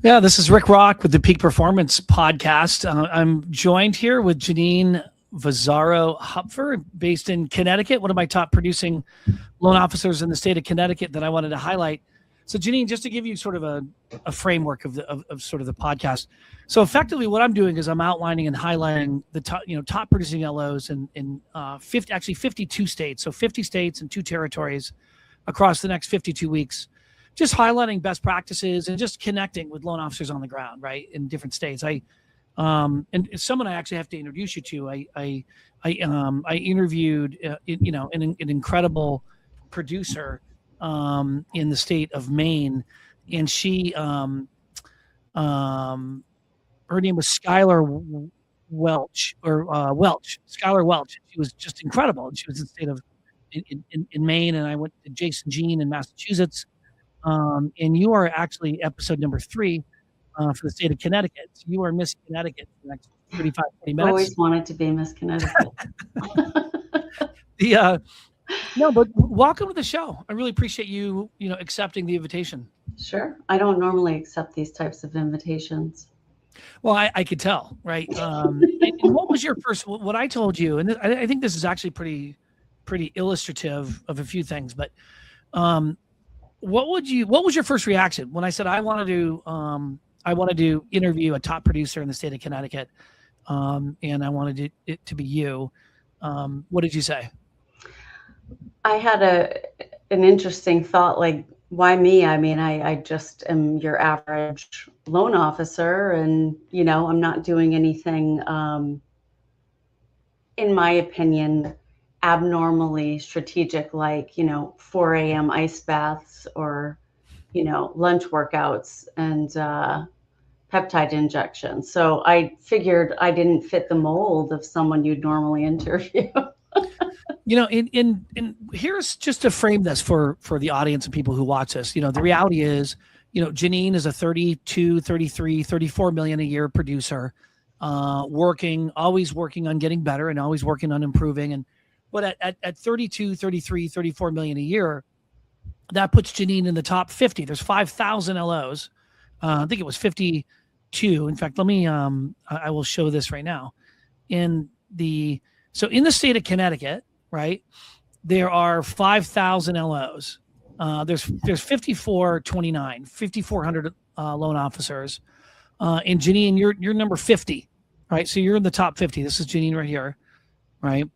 Yeah, this is Rick Roque with the Peak Performance Podcast. I'm joined here with Jeneen Hupfer, based in Connecticut, one of my top producing loan officers in the state of Connecticut that I wanted to highlight. So Jeneen, just to give you sort of a framework of sort of the podcast. So effectively what I'm doing is I'm outlining and highlighting the top producing LOs in 52 states. So 50 states and 2 territories across the next 52 weeks. Just highlighting best practices and just connecting with loan officers on the ground, right, in different states. And someone I actually have to introduce you to. I interviewed an incredible producer in the state of Maine, and she her name was Skylar Welch Skylar Welch. She was just incredible, and she was in the state of in Maine, and I went to Jason Jean in Massachusetts. And you are actually episode number 3 for the state of Connecticut. So you are Miss Connecticut for the next 35, 40 minutes. Always wanted to be Miss Connecticut. No, but welcome to the show. I really appreciate you accepting the invitation. Sure. I don't normally accept these types of invitations. Well, I could tell, right? And what was your first? What I told you, and I think this is actually pretty illustrative of a few things, but. What was your first reaction when I said I wanted to interview a top producer in the state of Connecticut, and I wanted it to be you? What did you say? I had an interesting thought, like, why me? I mean, I just am your average loan officer, and I'm not doing anything, in my opinion, abnormally strategic, like 4 a.m. ice baths or lunch workouts and peptide injections. So I figured I didn't fit the mold of someone you'd normally interview. In here's just to frame this for the audience and people who watch this. The reality is, Jeneen is a 32, 33, 34 million a year producer, always working on getting better and always working on improving. But at 32, 33, 34 million a year, that puts Jeneen in the top 50. There's 5,000 LOs. I think it was 52. In fact, let me, I will show this right now. So in the state of Connecticut, right, there are 5,000 LOs. There's 5,400 loan officers. And Jeneen, you're number 50, right? So you're in the top 50. This is Jeneen right here, right?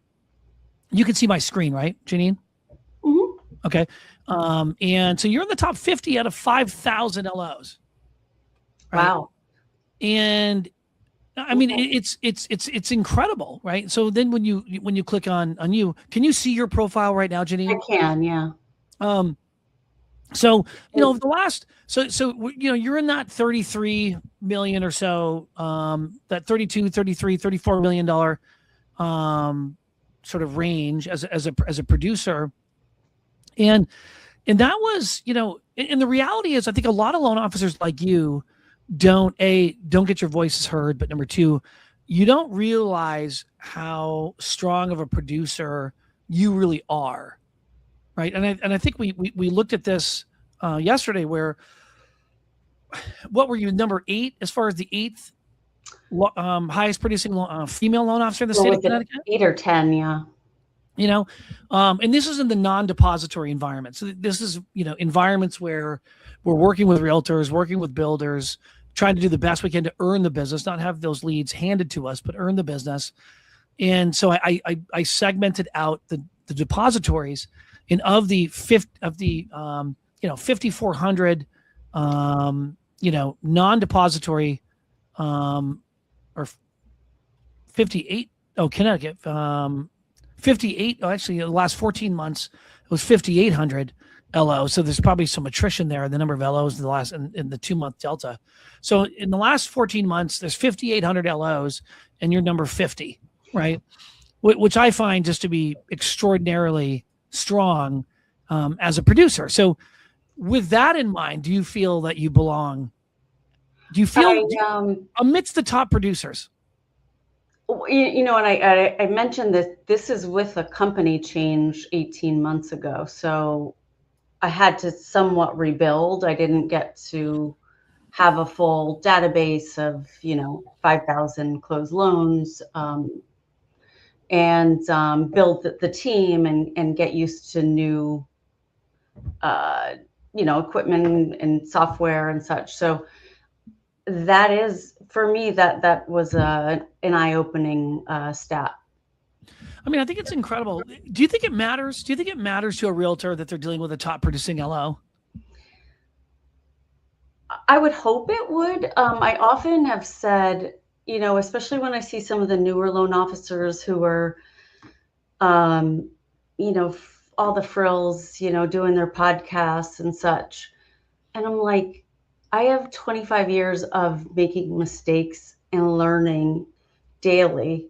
You can see my screen, right, Jeneen? Mm-hmm. Okay. And so you're in the top 50 out of 5,000 LOs. Right? Wow. And I mean, it's incredible, right? So then when you click on you, can you see your profile right now, Jeneen? I can, yeah. So the last, you're in that 33 million or so, that 32, 33, 34 million dollar, sort of range as a producer, and that was and the reality is I think a lot of loan officers like you don't get your voices heard, but number 2, you don't realize how strong of a producer you really are, right? And I think we looked at this yesterday, where what were you, number 8 as far as the 8th highest producing female loan officer in the state of Connecticut? 8 or 10, yeah. And this is in the non-depository environment. So this is, environments where we're working with realtors, working with builders, trying to do the best we can to earn the business, not have those leads handed to us, but earn the business. And so I segmented out the depositories, and of the 5,400 non-depository or 58. Oh, Connecticut. 58. Oh, actually, the last 14 months it was 5,800 LOs. So there's probably some attrition there in the number of LOs in the 2-month delta. So in the last 14 months, there's 5,800 LOs, and you're number 50, right? Which I find just to be extraordinarily strong as a producer. So with that in mind, do you feel that you belong? Do you feel amidst the top producers? And I mentioned that this is with a company change 18 months ago. So I had to somewhat rebuild. I didn't get to have a full database of, 5,000 closed loans, and build the team and get used to new, equipment and software and such. So that is, for me, that was an eye-opening stat. I mean, I think it's incredible. Do you think it matters? Do you think it matters to a realtor that they're dealing with a top producing LO? I would hope it would. I often have said, especially when I see some of the newer loan officers who are, all the frills, doing their podcasts and such. And I'm like, I have 25 years of making mistakes and learning daily.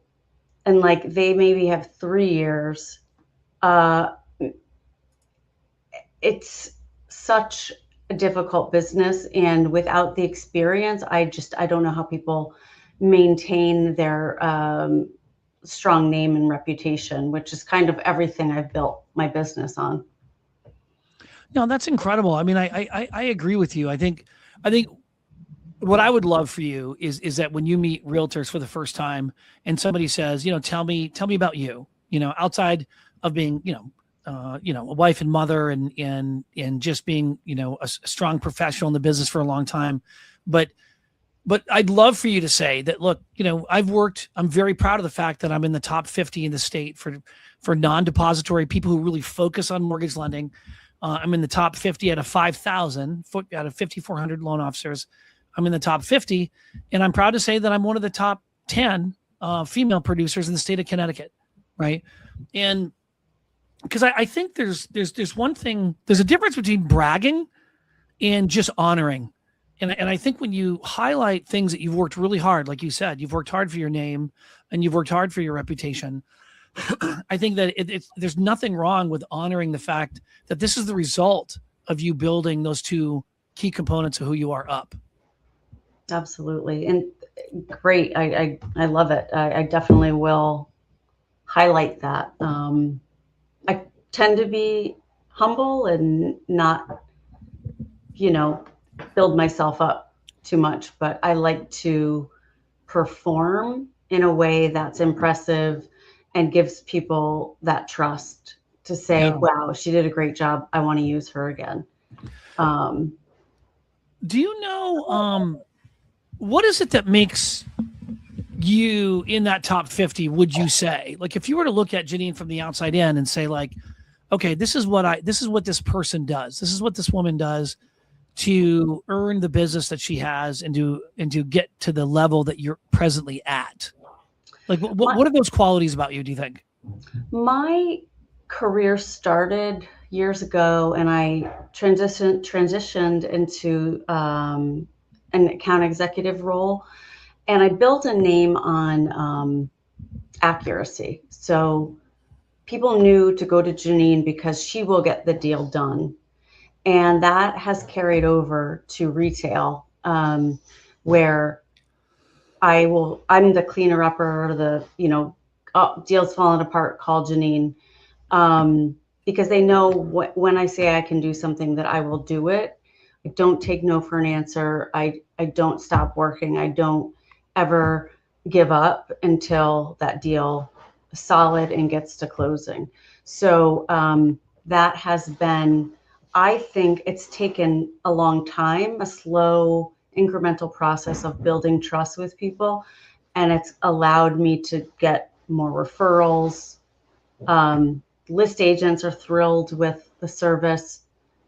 And like, they maybe have 3 years. It's such a difficult business. And without the experience, I don't know how people maintain their strong name and reputation, which is kind of everything I've built my business on. No, that's incredible. I mean, I agree with you. I think what I would love for you is that when you meet realtors for the first time and somebody says, tell me about you, outside of being, a wife and mother and just being, a strong professional in the business for a long time. But I'd love for you to say that, look, I'm very proud of the fact that I'm in the top 50 in the state for non-depository people who really focus on mortgage lending. I'm in the top 50 out of 5,000, out of 5,400 loan officers. I'm in the top 50. And I'm proud to say that I'm one of the top 10 female producers in the state of Connecticut. Right. And because I think there's one thing, there's a difference between bragging and just honoring. And I think when you highlight things that you've worked really hard, like you said, you've worked hard for your name and you've worked hard for your reputation. I think that there's nothing wrong with honoring the fact that this is the result of you building those two key components of who you are up. Absolutely. And great. I love it. I definitely will highlight that. I tend to be humble and not, build myself up too much, but I like to perform in a way that's impressive and gives people that trust to say, Yeah. wow, she did a great job. I want to use her again. Do you know, what is it that makes you in that top 50, would you say? Like, if you were to look at Jeneen from the outside in and say, like, okay, this is what this person does. This is what this woman does to earn the business that she has and to get to the level that you're presently at. Like, what are those qualities about you, do you think? My career started years ago, and I transitioned into an account executive role, and I built a name on accuracy. So people knew to go to Jeneen because she will get the deal done. And that has carried over to retail, where I'm the cleaner upper, deals falling apart, call Jeneen, because they know when I say I can do something that I will do it. I don't take no for an answer. I don't stop working. I don't ever give up until that deal is solid and gets to closing. So that has been, I think it's taken a long time, a slow incremental process of building trust with people. And it's allowed me to get more referrals. List agents are thrilled with the service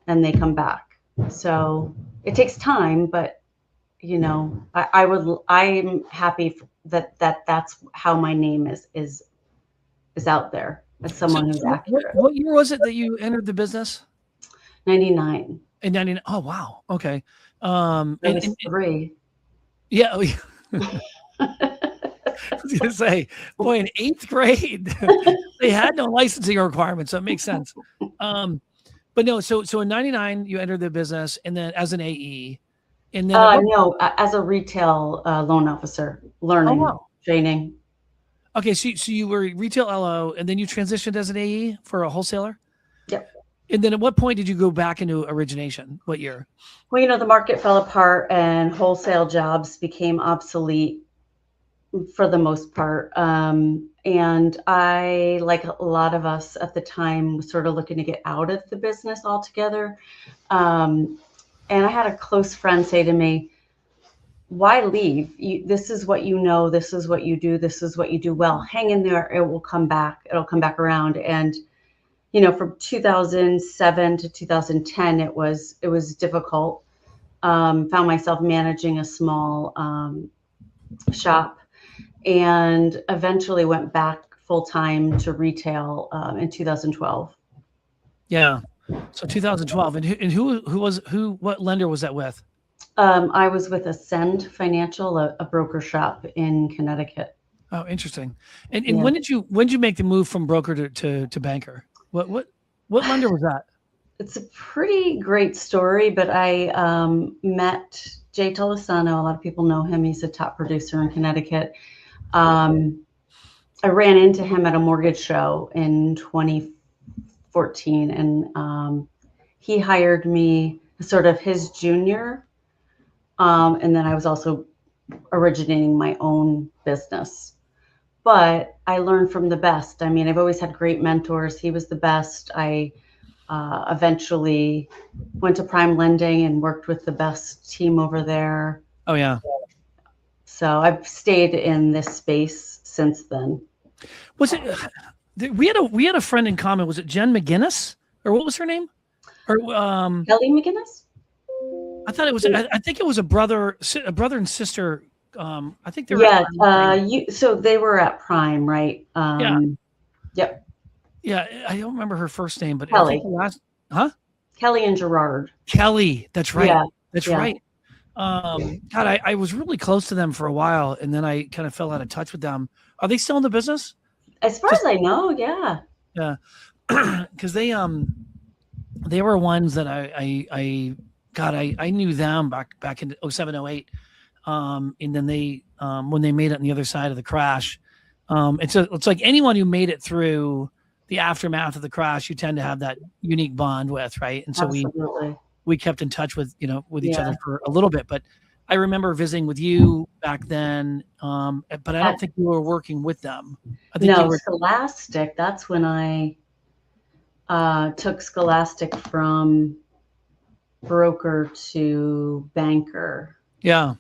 and they come back. So it takes time, but I'm happy that that's how my name is out there as someone who's accurate. What year was it that you entered the business? 99. In 99. Oh, wow. Okay. I was 3. Yeah. I was going to say, boy, in 8th grade, they had no licensing requirements, so it makes sense. But no, so in 99, you entered the business, and then as an AE, and then no, as a retail loan officer, learning, training. Okay, so you were retail LO, and then you transitioned as an AE for a wholesaler. Yep. And then at what point did you go back into origination? What year? Well, the market fell apart and wholesale jobs became obsolete for the most part. And I, like a lot of us at the time, was sort of looking to get out of the business altogether. And I had a close friend say to me, why leave? This is what you know. This is what you do. This is what you do well. Hang in there. It will come back. It'll come back around. And from 2007 to 2010, it was difficult. Found myself managing a small shop, and eventually went back full time to retail in 2012. Yeah. So 2012, and what lender was that with? I was with Ascend Financial, a broker shop in Connecticut. Oh, interesting. And when did you make the move from broker to banker? What lender was that? It's a pretty great story, but I met Jay Tolosano. A lot of people know him. He's a top producer in Connecticut. I ran into him at a mortgage show in 2014, and he hired me sort of his junior. And then I was also originating my own business. But I learned from the best. I mean, I've always had great mentors. He was the best. I eventually went to Prime Lending and worked with the best team over there. Oh, yeah. So I've stayed in this space since then. Was it? We had a friend in common. Was it Jen McGinnis, or what was her name? Or Kelly McGinnis? I thought it was. I think it was a brother and sister. I think they were. Yeah. So they were at Prime, right? Yeah. Yep. Yeah, I don't remember her first name, but Kelly. I think the last, Kelly and Gerard. Kelly. That's right. Yeah. That's right. God, I was really close to them for a while, and then I kind of fell out of touch with them. Are they still in the business? As far as I know, yeah. Yeah, because they were ones that I knew them back in 07, 08. And then they when they made it on the other side of the crash, it's like anyone who made it through the aftermath of the crash, you tend to have that unique bond with, right? And so we kept in touch with each other for a little bit. But I remember visiting with you back then, but I don't think you were working with them. I think you were Scholastic. That's when I took Scholastic from broker to banker. Yeah.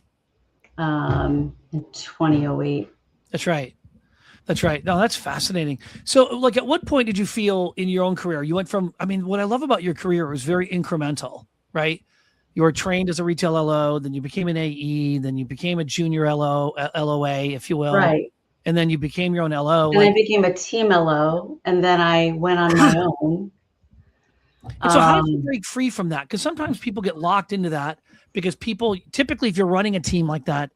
In 2008. That's right. That's right. No, that's fascinating. So, like, at what point did you feel in your own career? You went from, I mean, what I love about your career was very incremental, right? You were trained as a retail LO, then you became an AE, then you became a junior LOA, if you will. Right. And then you became your own LO. And I became a team LO, and then I went on my own. And so how do you break free from that? Because sometimes people get locked into that because people, typically, if you're running a team like that,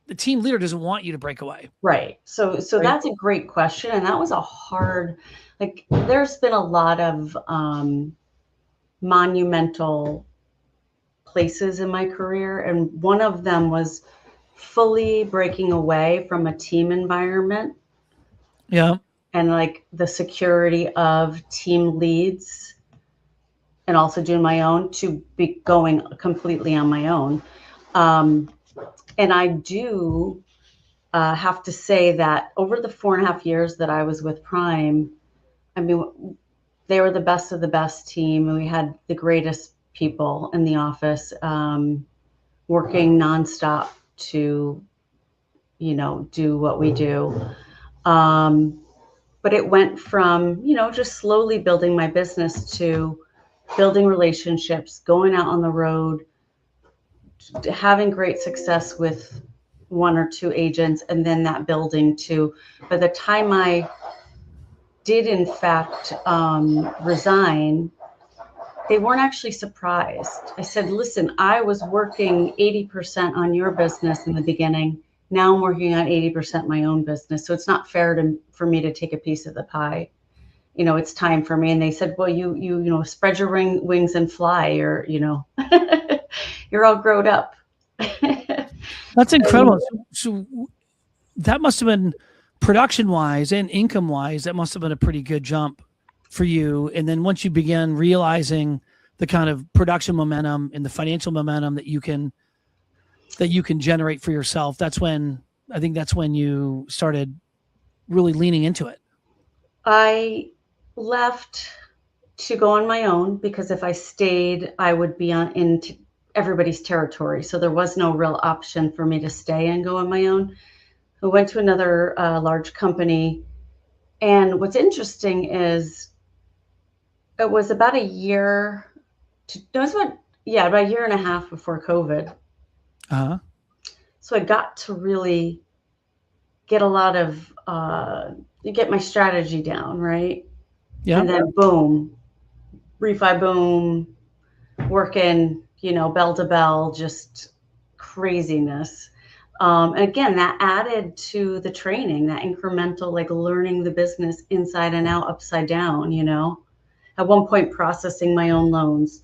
the team leader doesn't want you to break away. Right. So right? That's a great question. And that was a hard, there's been a lot of monumental places in my career. And one of them was fully breaking away from a team environment. Yeah. And the security of team leads, and also doing my own, to be going completely on my own. And I do have to say that over the 4.5 years that I was with Prime, I mean, they were the best of the best team. And we had the greatest people in the office, working nonstop to, do what we do. But it went from, just slowly building my business to building relationships, going out on the road, having great success with 1 or 2 agents, and then that building to, by the time I did in fact resign, they weren't actually surprised. I said, listen, I was working 80% on your business in the beginning. Now I'm working on 80% my own business. So it's not fair for me to take a piece of the pie. It's time for me. And they said, well, you spread your wings and fly, or, you're all grown up. That's incredible. So that must have been, production wise and income wise, that must have been a pretty good jump for you. And then once you begin realizing the kind of production momentum and the financial momentum that you can generate for yourself, that's when you started really leaning into it. I left to go on my own because if I stayed, I would be into everybody's territory. So there was no real option for me to stay and go on my own. I went to another large company. And what's interesting is it was about a year about a year and a half before COVID. Uh-huh. So I got to really get a lot of, get my strategy down, right? Yeah. And then boom, refi boom, working, bell to bell, just craziness. And again, that added to the training, that incremental, like learning the business inside and out, upside down, at one point processing my own loans,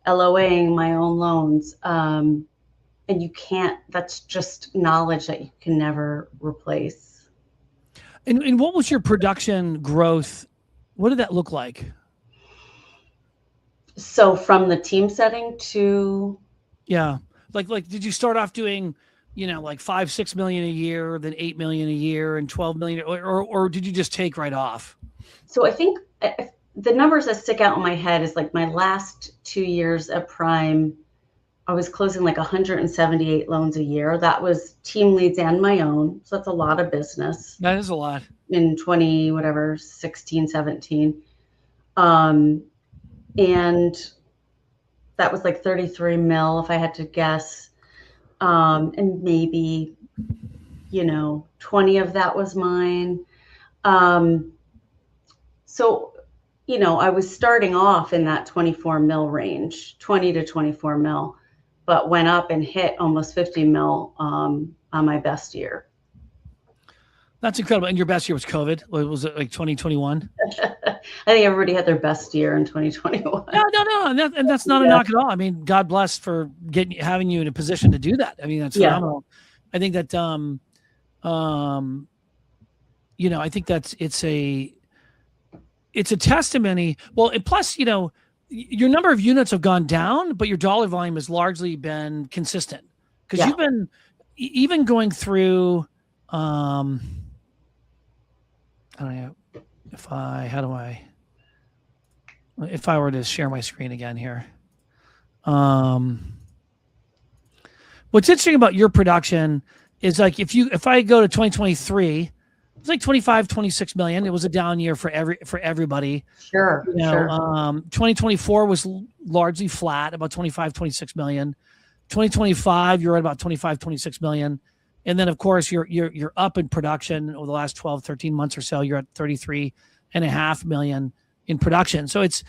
LOAing my own loans. And that's just knowledge that you can never replace. And what was your production growth? What did that look like? So from the team setting to. Yeah. Like, did you start off doing, like 5-6 million a year, then 8 million a year and 12 million, or did you just take right off? So I think the numbers that stick out in my head is like my last 2 years at Prime, I was closing like 178 loans a year. That was team leads and my own. So that's a lot of business. That is a lot. In 16, 17. And that was like 33 mil if I had to guess. And maybe, 20 of that was mine. So, I was starting off in that 24 mil range, 20 to 24 mil, but went up and hit almost 50 mil on my best year. That's incredible. And your best year was COVID. Was it like 2021? I think everybody had their best year in 2021. No. And that's not a knock at all. I mean, God bless for having you in a position to do that. I mean, that's phenomenal. I think that, I think it's a testimony. Well, and plus, your number of units have gone down, but your dollar volume has largely been consistent because you've been even going through, I don't know if I were to share my screen again here. What's interesting about your production is like, if I go to 2023, it's like 25, 26 million. It was a down year for everybody. Sure. 2024 was largely flat, about 25, 26 million. 2025, you're at about 25, 26 million. And then of course you're up in production over the last 12, 13 months or so. You're at 33.5 million in production. So it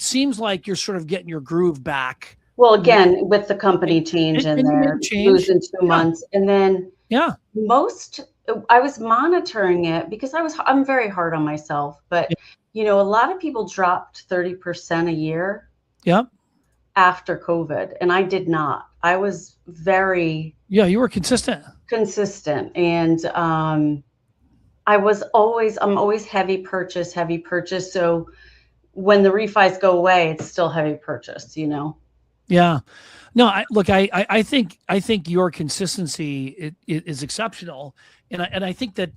seems like you're sort of getting your groove back. Well, again, with the company change in there, losing 2 months. And then I was monitoring it because I'm very hard on myself, but a lot of people dropped 30% a year. Yep. After COVID, and I did not. I was very you were consistent. And I'm always heavy purchase. So when the refis go away, it's still heavy purchase, Yeah. No, I think your consistency is exceptional. And I think that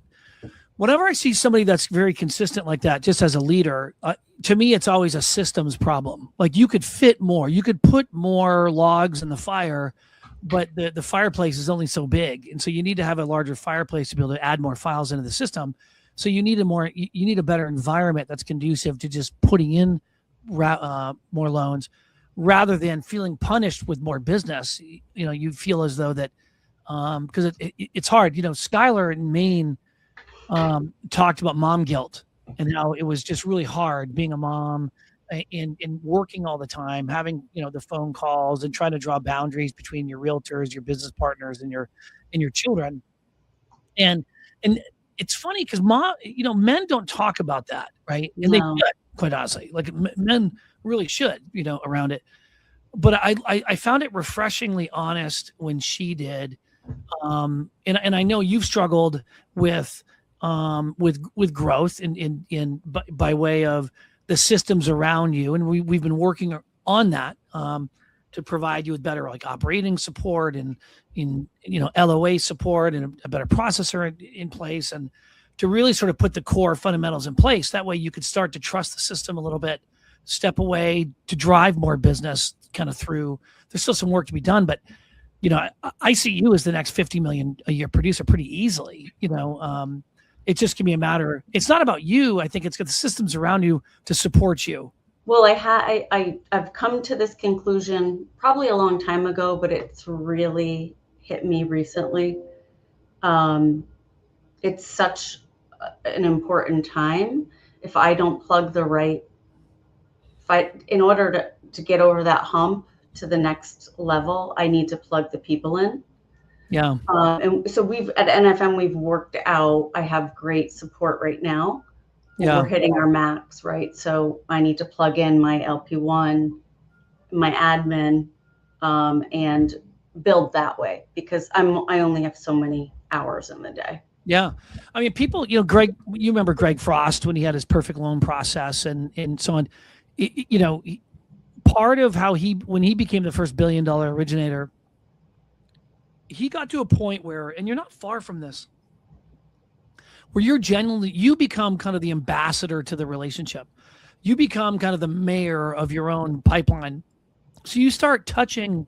whenever I see somebody that's very consistent like that, just as a leader, to me, it's always a systems problem. Like you could fit more, you could put more logs in the fire, but the fireplace is only so big. And so you need to have a larger fireplace to be able to add more files into the system. So you need a better environment that's conducive to just putting in more loans rather than feeling punished with more business. You feel as though that, because it's hard, Skylar in Maine, talked about mom guilt and how it was just really hard being a mom and working all the time, having, the phone calls and trying to draw boundaries between your realtors, your business partners, and your children. And it's funny because men don't talk about that. Right. And they should, quite honestly, like men really should, around it. But I found it refreshingly honest when she did. And I know you've struggled with, with growth by way of the systems around you, and we've been working on that to provide you with better like operating support and LOA support and a better processor in place, and to really sort of put the core fundamentals in place. That way you could start to trust the system a little bit, step away to drive more business kind of through. There's still some work to be done, but I see you as the next 50 million a year producer pretty easily. It just can be a matter. It's not about you. I think it's got the systems around you to support you. Well, I've come to this conclusion probably a long time ago, but it's really hit me recently. It's such an important time. If I don't plug the right, in order to get over that hump to the next level, I need to plug the people in. Yeah. And so at NFM, we've worked out, I have great support right now. Yeah. We're hitting our max, right? So I need to plug in my LP1, my admin, and build that way, because I only have so many hours in the day. Yeah. I mean, people, Greg, you remember Greg Frost when he had his perfect loan process and so on. Part of how when he became the first $1 billion originator, he got to a point where, and you're not far from this, where you become kind of the ambassador to the relationship. You become kind of the mayor of your own pipeline. So you start touching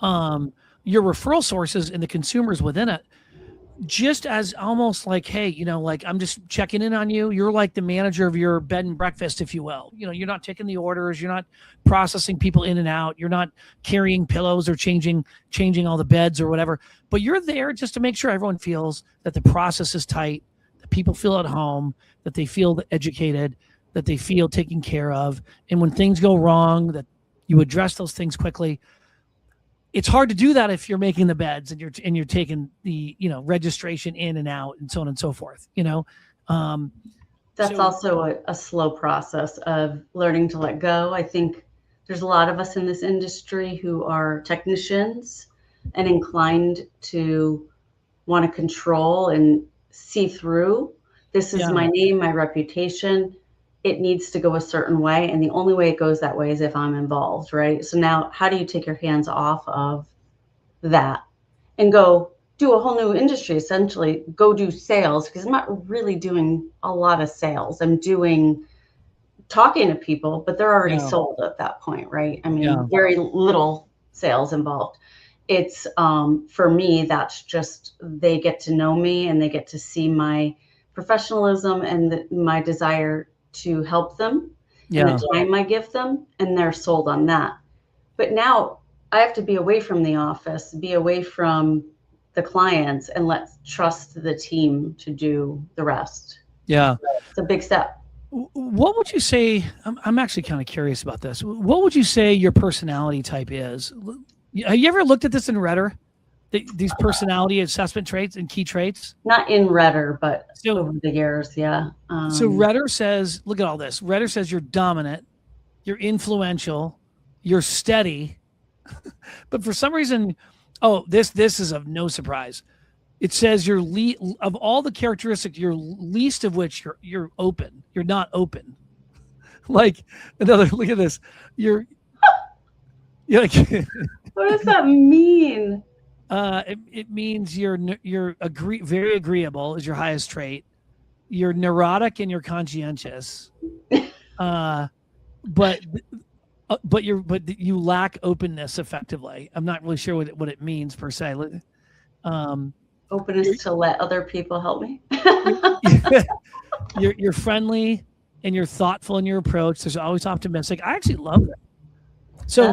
your referral sources and the consumers within it, just as almost like, hey, like I'm just checking in on you. You're like the manager of your bed and breakfast, if you will. You're not taking the orders. You're not processing people in and out. You're not carrying pillows or changing all the beds or whatever. But you're there just to make sure everyone feels that the process is tight, that people feel at home, that they feel educated, that they feel taken care of. And when things go wrong, that you address those things quickly. It's hard to do that if you're making the beds and you're taking the registration in and out and so on and so forth. That's also a slow process of learning to let go. I think there's a lot of us in this industry who are technicians and inclined to want to control and see through. This is my name, my reputation. It needs to go a certain way. And the only way it goes that way is if I'm involved, right? So now how do you take your hands off of that and go do a whole new industry, essentially go do sales? Because I'm not really doing a lot of sales. I'm talking to people, but they're already sold at that point, right? I mean, very little sales involved. It's, for me, that's just, they get to know me and they get to see my professionalism and my desire to help them and the time I give them, and they're sold on that. But now I have to be away from the office, be away from the clients, and let's trust the team to do the rest. Yeah. It's a big step. What would you say, I'm actually kind of curious about this. What would you say your personality type is? Have you ever looked at this in RETR? These personality assessment traits and key traits? Not in RETR, but over the years, yeah. So RETR says, look at all this. RETR says you're dominant, you're influential, you're steady. But for some reason, this is of no surprise. It says of all the characteristics, you're least of which you're open. You're not open. Like look at this. You're like. What does that mean? It means you're very agreeable is your highest trait. You're neurotic and you're conscientious, but you lack openness effectively. I'm not really sure what it means per se. Openness to let other people help me. You're friendly and you're thoughtful in your approach. There's always optimistic. I actually love that. So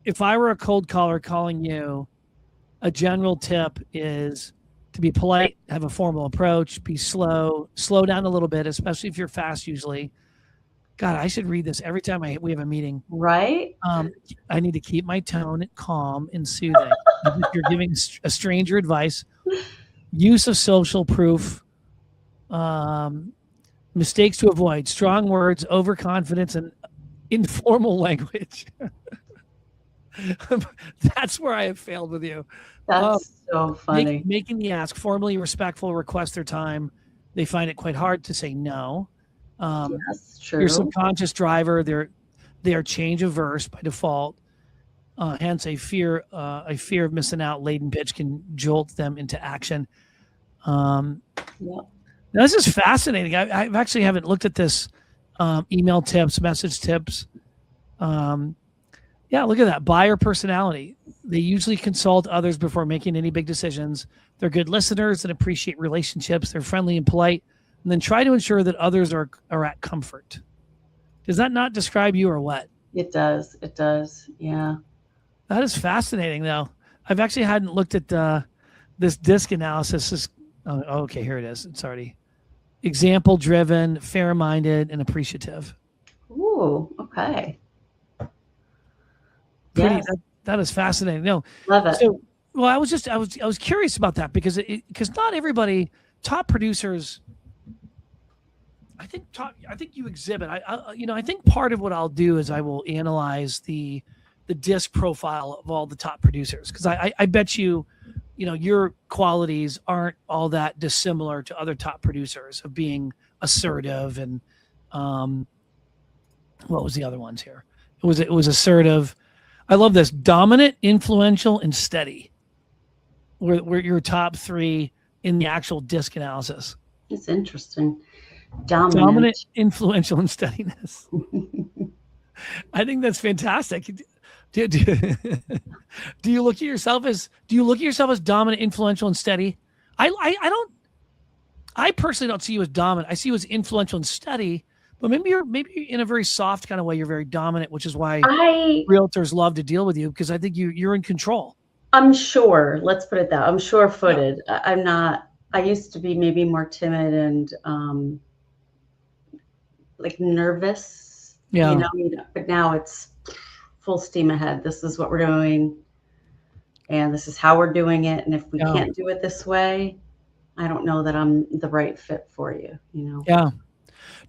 if I were a cold caller calling you, a general tip is to be polite, have a formal approach, be slow down a little bit, especially if you're fast usually. God, I should read this every time we have a meeting. Right. I need to keep my tone calm and soothing. If you're giving a stranger advice, use of social proof, mistakes to avoid, strong words, overconfidence, and informal language. That's where I have failed with you. That's so funny. Making the ask, formally respectful, request their time. They find it quite hard to say no. Yes, Your true. subconscious driver, they are change averse by default. Hence, a fear of missing out laden pitch can jolt them into action. Yep. Now, this is fascinating. I actually haven't looked at this. Email tips, message tips. Yeah, look at that. Buyer personality. They usually consult others before making any big decisions. They're good listeners and appreciate relationships. They're friendly and polite, and then try to ensure that others are at comfort. Does that not describe you or what? It does. It does. Yeah. That is fascinating, though. I've actually hadn't looked at this DISC analysis. Okay, here it is. It's already example-driven, fair-minded, and appreciative. Ooh, okay. Yes. That is fascinating. No, love it. So, well, I was curious about that because not everybody, top producers. I think you exhibit. I think part of what I'll do is I will analyze the DISC profile of all the top producers, because I bet you, your qualities aren't all that dissimilar to other top producers of being assertive and what was the other ones here? It was assertive. I love this: dominant, influential, and steady. Were your top three in the actual DISC analysis. It's interesting. Dominant, influential, and steadiness. I think that's fantastic. Do you look at yourself as dominant, influential, and steady? I personally don't see you as dominant. I see you as influential and steady, but maybe you're in a very soft kind of way. You're very dominant, which is why realtors love to deal with you, because I think you're in control. I'm sure. Let's put it that. I'm sure-footed. Yeah. I'm not. I used to be maybe more timid and like nervous. Yeah. But now it's full steam ahead. This is what we're doing, and this is how we're doing it. And if we can't do it this way, I don't know that I'm the right fit for you. Yeah.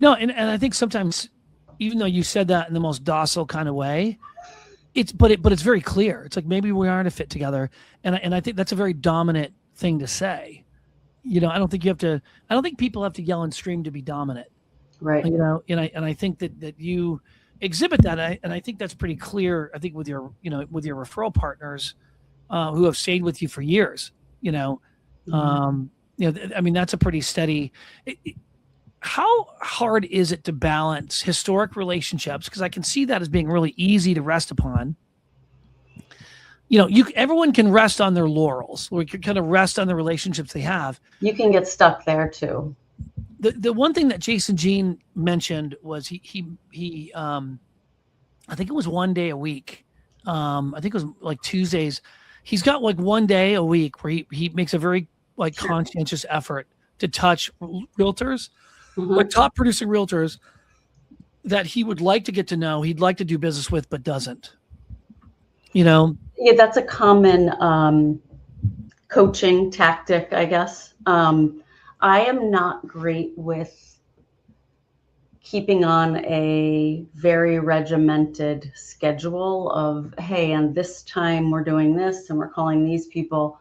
No, and I think sometimes, even though you said that in the most docile kind of way, it's very clear. It's like, maybe we aren't a fit together, and I think that's a very dominant thing to say. I don't think people have to yell and scream to be dominant. Right. And I think that you exhibit that, and I think that's pretty clear. I think with your referral partners who have stayed with you for years. That's a pretty steady. How hard is it to balance historic relationships? Because I can see that as being really easy to rest upon. Everyone can rest on their laurels, or you can kind of rest on the relationships they have. You can get stuck there too. The one thing that Jason Jean mentioned was he I think it was one day a week. I think it was like Tuesdays. He's got like one day a week where he makes a very conscientious effort to touch realtors, like top producing realtors that he would like to get to know, he'd like to do business with, but doesn't. Yeah, that's a common coaching tactic, I guess. I am not great with keeping on a very regimented schedule of, hey, and this time we're doing this and we're calling these people.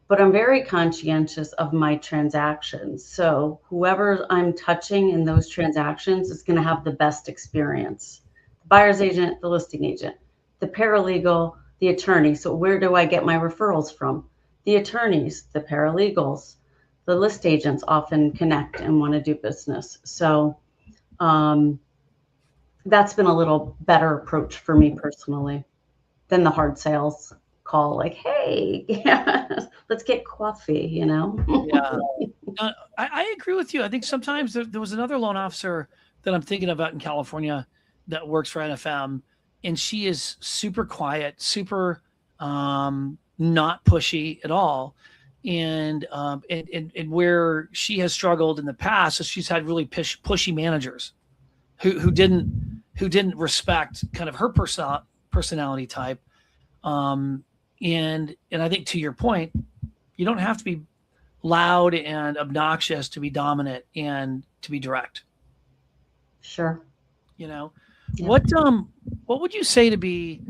But I'm very conscientious of my transactions. So whoever I'm touching in those transactions is going to have the best experience. The buyer's agent, the listing agent, the paralegal, the attorney. So where do I get my referrals from? The attorneys, the paralegals, the list agents often connect and want to do business. So that's been a little better approach for me personally than the hard sales call, like, hey, let's get coffee, Yeah. I agree with you. I think sometimes there was another loan officer that I'm thinking about in California that works for NFM, and she is super quiet, super not pushy at all. And where she has struggled in the past is she's had really pushy managers who didn't respect kind of her personality type. And I think, to your point, you don't have to be loud and obnoxious to be dominant and to be direct. Sure. Yeah. What would you say to be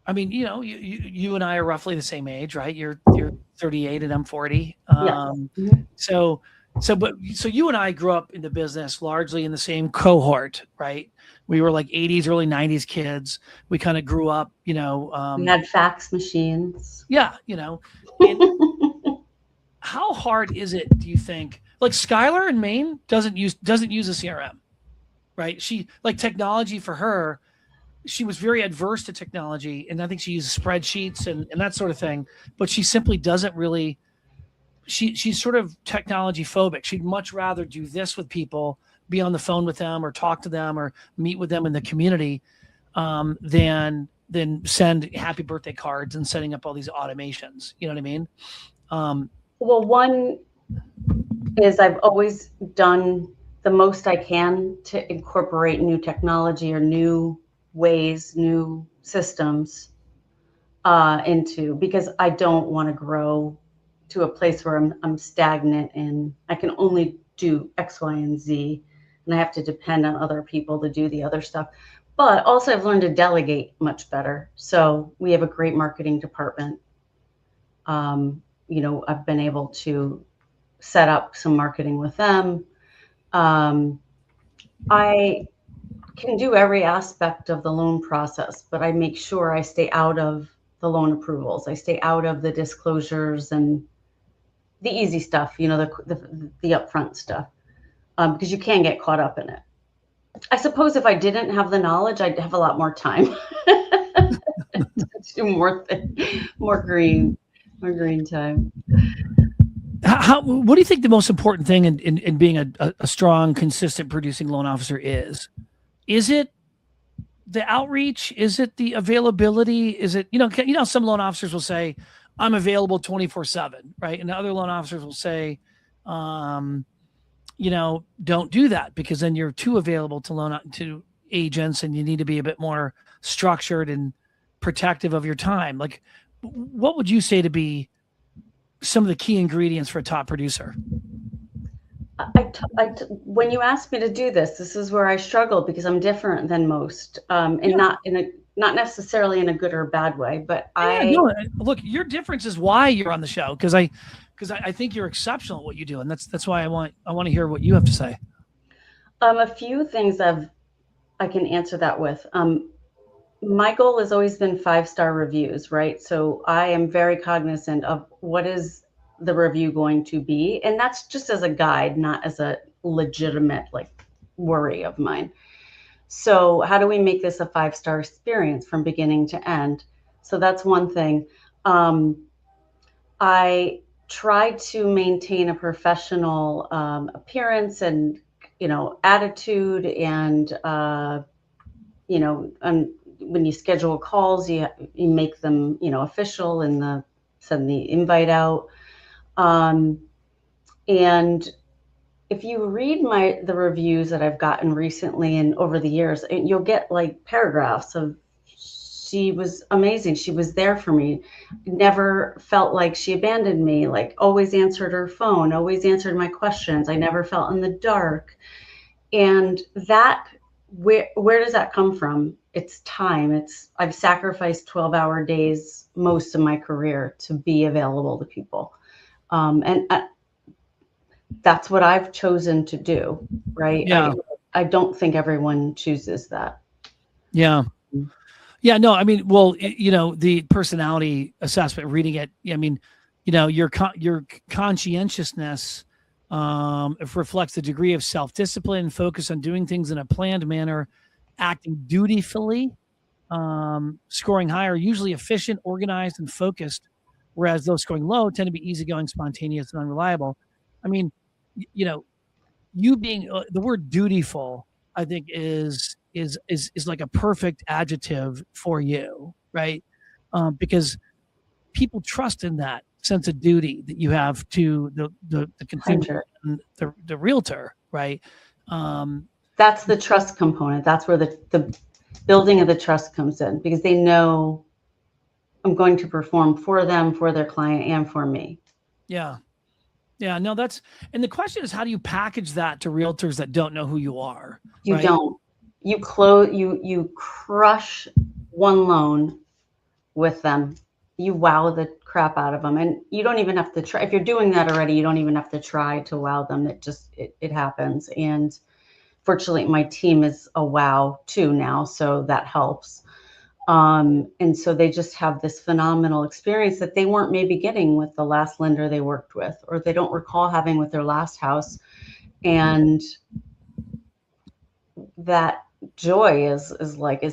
I mean, you and I are roughly the same age, right? You're 38 and I'm 40. Yeah. So you and I grew up in the business largely in the same cohort, right? We were like 80s, early 90s kids. We kind of grew up, We had fax machines. yeah, and how hard is it, do you think? Like Skylar in Maine doesn't use a CRM, right? She like technology for her. She was very adverse to technology, and I think she uses spreadsheets and that sort of thing. But she simply doesn't really. She's sort of technology phobic. She'd much rather do this with people, be on the phone with them, or talk to them, or meet with them in the community, than send happy birthday cards and setting up all these automations. You know what I mean? Well, one is I've always done the most I can to incorporate new technology or new ways, new systems into, because I don't want to grow to a place where I'm stagnant and I can only do X, Y, and Z, and I have to depend on other people to do the other stuff. But also I've learned to delegate much better. So we have a great marketing department. I've been able to set up some marketing with them. I can do every aspect of the loan process, but I make sure I stay out of the loan approvals. I stay out of the disclosures and the easy stuff, the upfront stuff, because you can get caught up in it. I suppose if I didn't have the knowledge, I'd have a lot more time to do more green time. What do you think the most important thing in being a strong, consistent producing loan officer is? Is it the outreach? Is it the availability? Is it, some loan officers will say, I'm available 24/7, right? And other loan officers will say, don't do that because then you're too available to agents and you need to be a bit more structured and protective of your time. Like, what would you say to be some of the key ingredients for a top producer? When you asked me to do this is where I struggle because I'm different than most, not necessarily in a good or bad way, but look, your difference is why you're on the show, because I think you're exceptional at what you do, and that's why I want to hear what you have to say. A few things I can answer that with. My goal has always been 5-star reviews, right? So I am very cognizant of what is the review going to be, and that's just as a guide, not as a legitimate worry of mine. So how do we make this a 5-star experience from beginning to end? So that's one thing. I try to maintain a professional appearance and attitude, and when you schedule calls, you make them official and send the invite out. And if you read the reviews that I've gotten recently and over the years, you'll get paragraphs of, she was amazing, she was there for me, never felt like she abandoned me, always answered her phone, always answered my questions, I never felt in the dark. And that, where does that come from? It's time. I've sacrificed 12-hour days most of my career to be available to people. And that's what I've chosen to do, right? Yeah. I don't think everyone chooses that. Yeah. Yeah, no, I mean, well, the personality assessment, reading it, I mean, your conscientiousness reflects the degree of self-discipline, focus on doing things in a planned manner, acting dutifully, scoring high are usually efficient, organized, and focused, whereas those scoring low tend to be easygoing, spontaneous, and unreliable. I mean, you being the word dutiful, I think is like a perfect adjective for you, right? Because people trust in that sense of duty that you have to the consumer and the realtor, right? That's the trust component. That's where the building of the trust comes in, because they know I'm going to perform for them, for their client, and for me. Yeah. Yeah, no, and the question is, how do you package that to realtors that don't know who you are? You right? don't. you crush one loan with them. You wow the crap out of them, and you don't even have to try. If you're doing that already, you don't even have to try to wow them. It happens. And fortunately, my team is a wow too now, so that helps. And so they just have this phenomenal experience that they weren't maybe getting with the last lender they worked with, or they don't recall having with their last house. And that joy is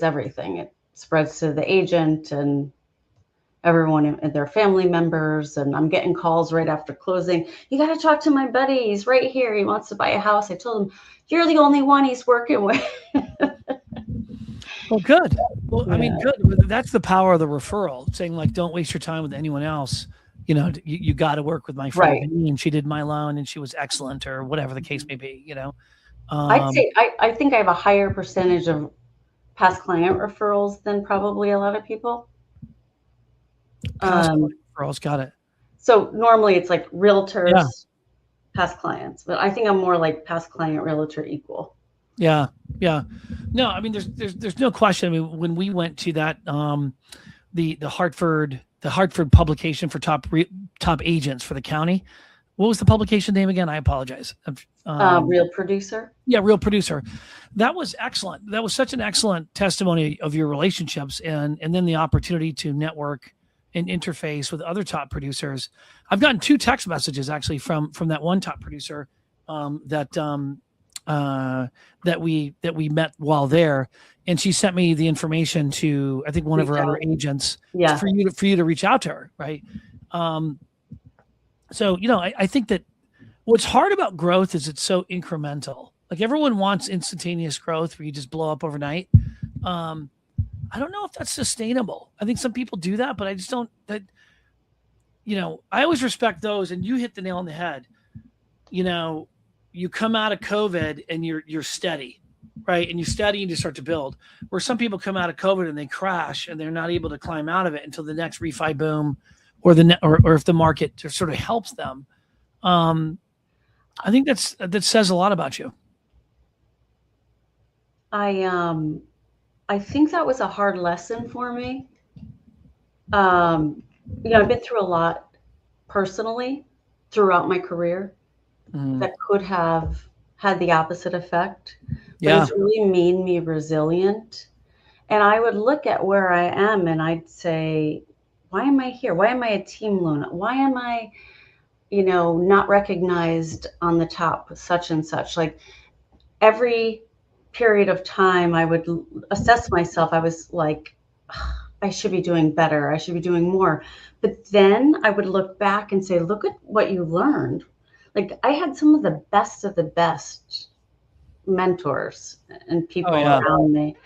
everything. It spreads to the agent and everyone and their family members. And I'm getting calls right after closing. You got to talk to my buddy. He's right here. He wants to buy a house. I told him, you're the only one he's working with. Well, good. Well, yeah. I mean, good. That's the power of the referral, saying like, don't waste your time with anyone else. You know, you got to work with my friend, right. And she did my loan and she was excellent, or whatever the case may be, you know. I'd say I think I have a higher percentage of past client referrals than probably a lot of people. Past referrals, got it. So normally it's like realtors, past clients, but I think I'm more like past client realtor equal. Yeah. Yeah. No, I mean, there's no question. I mean, when we went to that, the Hartford publication for top agents for the county, what was the publication name again? I apologize. Real Producer. Yeah. Real Producer. That was excellent. That was such an excellent testimony of your relationships and then the opportunity to network and interface with other top producers. I've gotten 2 text messages actually from that one top producer that we met while there, and she sent me the information to, I think, one of her other agents for you to reach out to her, right? So, you know, I think that what's hard about growth is it's so incremental. Like everyone wants instantaneous growth where you just blow up overnight. I don't know if that's sustainable. I think some people do that, but I just don't. That, you know, I always respect those, and you hit the nail on the head. You know, you come out of COVID and you're steady, right? And you steady and you start to build. Where some people come out of COVID and they crash and they're not able to climb out of it until the next refi boom, or or if the market just sort of helps them. I think that says a lot about you. I think that was a hard lesson for me. You know, I've been through a lot personally throughout my career that could have had the opposite effect. But it's really made me resilient. And I would look at where I am and I'd say, why am I here? Why am I a team loan? Why am I, you know, not recognized on the top such and such? Like every period of time I would assess myself. I was like, I should be doing better. I should be doing more. But then I would look back and say, look at what you learned. Like I had some of the best mentors and people around me.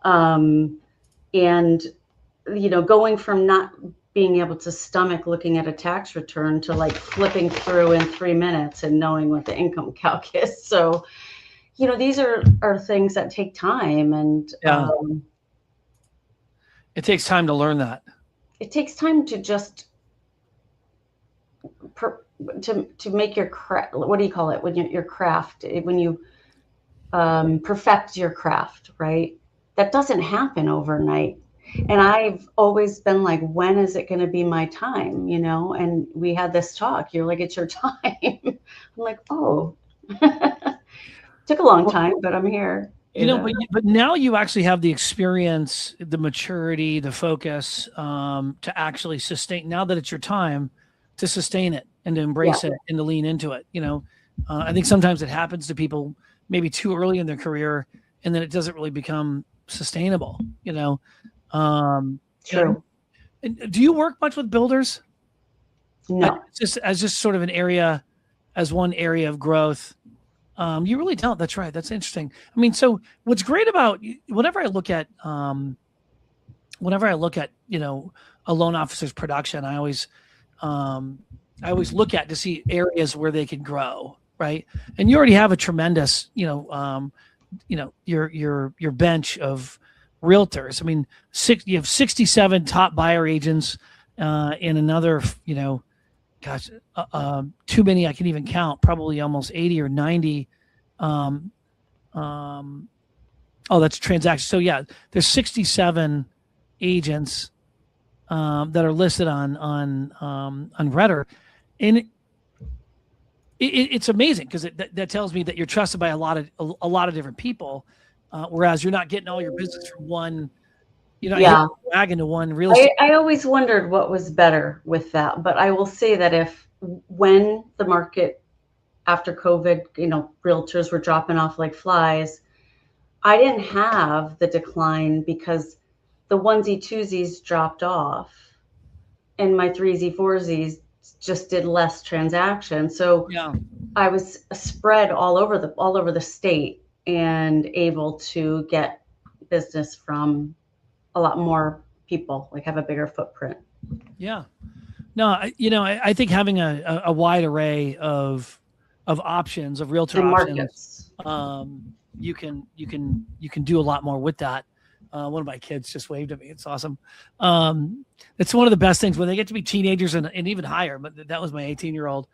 And, you know, going from not being able to stomach looking at a tax return to like flipping through in 3 minutes and knowing what the income calc is. So, you know, these are things that take time, and it takes time to learn that. It takes time to just to make your craft. What do you call it? When your craft, when you perfect your craft, right? That doesn't happen overnight. And I've always been like, when is it going to be my time? You know, and we had this talk. You're like, it's your time. I'm like, oh. Took a long time, but I'm here. You know, but now you actually have the experience, the maturity, the focus to actually sustain. Now that it's your time, to sustain it and to embrace it and to lean into it. You know, I think sometimes it happens to people maybe too early in their career, and then it doesn't really become sustainable. You know, true. Do you work much with builders? No, as just sort of an area, as one area of growth. You really don't. That's right. That's interesting. I mean, so what's great about whenever I look at, you know, a loan officer's production, I always look at to see areas where they can grow. Right. And you already have a tremendous, your bench of realtors. I mean, you have 67 top buyer agents, and another, you know, gosh, too many I can even count, probably almost 80 or 90 Oh, that's transaction. So yeah, there's 67 agents that are listed on RETR, and it's amazing because that tells me that you're trusted by a lot of different people, whereas you're not getting all your business from one. You're not Yeah. wagging to one real estate. I always wondered what was better with that, but I will say that when the market after COVID, realtors were dropping off like flies, I didn't have the decline because the onesie twosies dropped off and my threesy foursies just did less transactions. So Yeah. I was spread all over the state and able to get business from a lot more people, like have a bigger footprint. Yeah. No, I think having a wide array of options, of realtor And options, markets. you can do a lot more with that. One of my kids just waved at me. It's awesome. It's one of the best things when they get to be teenagers and even higher. But that was my 18-year-old.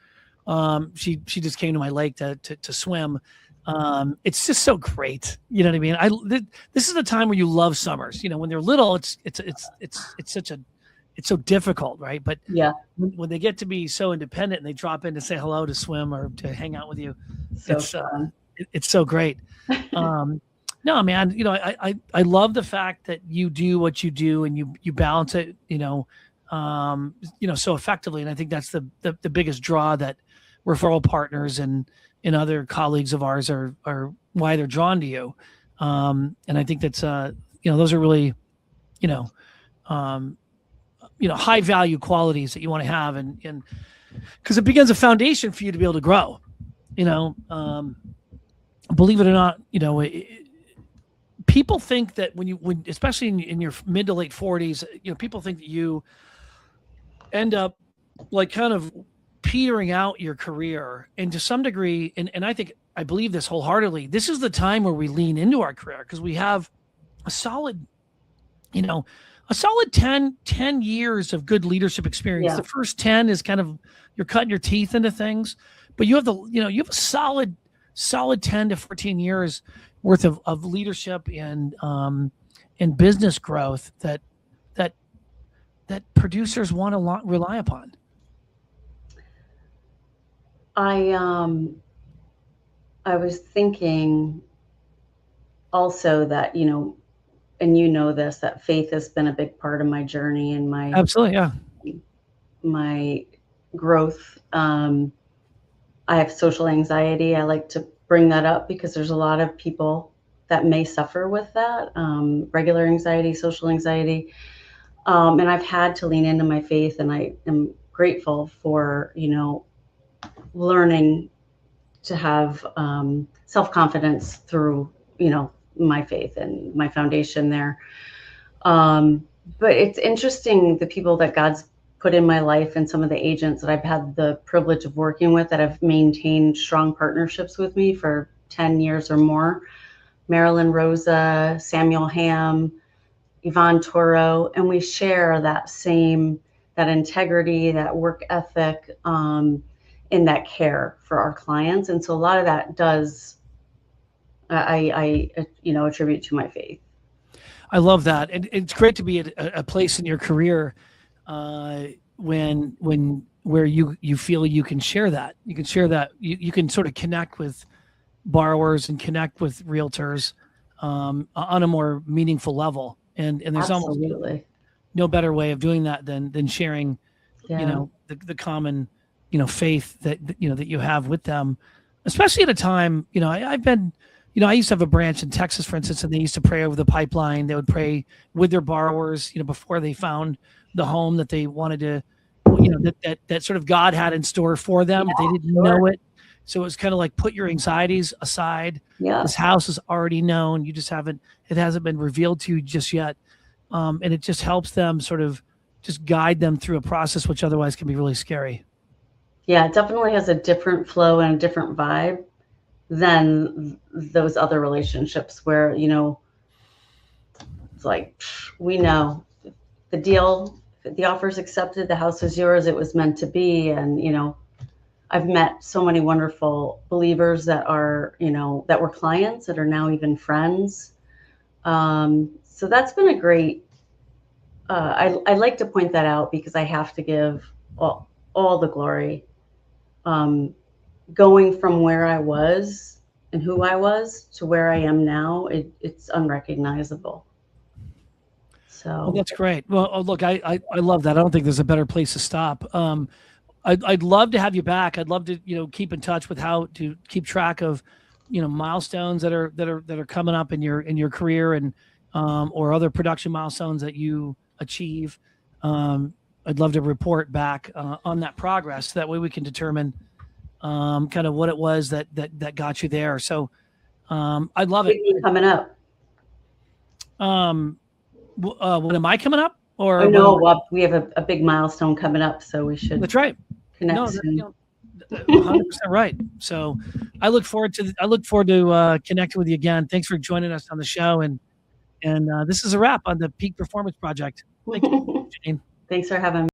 She just came to my lake to swim. It's just so great. You know what I mean? This is the time where you love summers. When they're little, it's so difficult, right? But Yeah. when they get to be so independent and they drop in to say hello, to swim, or to hang out with you, it's so great. No, man, I love the fact that you do what you do and you balance it, so effectively. And I think that's the biggest draw that referral partners and other colleagues of ours are why they're drawn to you. And I think that's, those are really, high value qualities that you want to have. And because it begins a foundation for you to be able to grow, believe it or not, people think that when especially in your mid to late 40s, people think that you end up like kind of petering out your career. And to some degree, and I believe this wholeheartedly, this is the time where we lean into our career because we have a solid 10 years of good leadership experience. Yeah. The first 10 is kind of, you're cutting your teeth into things, but you have you have a solid 10 to 14 years worth of leadership and business growth that producers want to rely upon. I was thinking also that, and this, that faith has been a big part of my journey and my absolutely, yeah, my growth. I have social anxiety. I like to bring that up because there's a lot of people that may suffer with that, regular anxiety, social anxiety. And I've had to lean into my faith, and I am grateful for, learning to have self-confidence through, my faith and my foundation there. But it's interesting, the people that God's put in my life and some of the agents that I've had the privilege of working with that have maintained strong partnerships with me for 10 years or more. Marilyn Rosa, Samuel Ham, Yvonne Toro, and we share that integrity, that work ethic, and that care for our clients. And so a lot of that does, I attribute to my faith. I love that. And it's great to be at a place in your career where you feel you can share that. You can share that. You can sort of connect with borrowers and connect with realtors on a more meaningful level. And there's Absolutely. almost no better way of doing that than sharing, the common, faith that you have with them, especially at a time, I've been, I used to have a branch in Texas, for instance, and they used to pray over the pipeline. They would pray with their borrowers, before they found the home that they wanted to, that sort of God had in store for them. They didn't know it. So it was kind of like, put your anxieties aside. Yeah. This house is already known. It hasn't been revealed to you just yet. And it just helps them sort of just guide them through a process, which otherwise can be really scary. Yeah, it definitely has a different flow and a different vibe than those other relationships where, it's like, we know the deal, the offer's accepted, the house is yours, it was meant to be. And, I've met so many wonderful believers that are, that were clients that are now even friends. So that's been a great, I like to point that out because I have to give all the glory. Going from where I was and who I was to where I am now, it's unrecognizable. So Well, that's great. Well, look, I love that. I don't think there's a better place to stop. I'd love to have you back. I'd love to, keep in touch with how to keep track of, milestones that are coming up in your career and, or other production milestones that you achieve. I'd love to report back on that progress. That way we can determine kind of what it was that got you there. So I'd love it. Coming up. When am I coming up? Or well, we have a big milestone coming up, so we should. That's right. Connect soon. 100% right. So I look forward to connecting with you again. Thanks for joining us on the show. And this is a wrap on the Peak Performance Project. Thank you, Jeneen. Thanks for having me.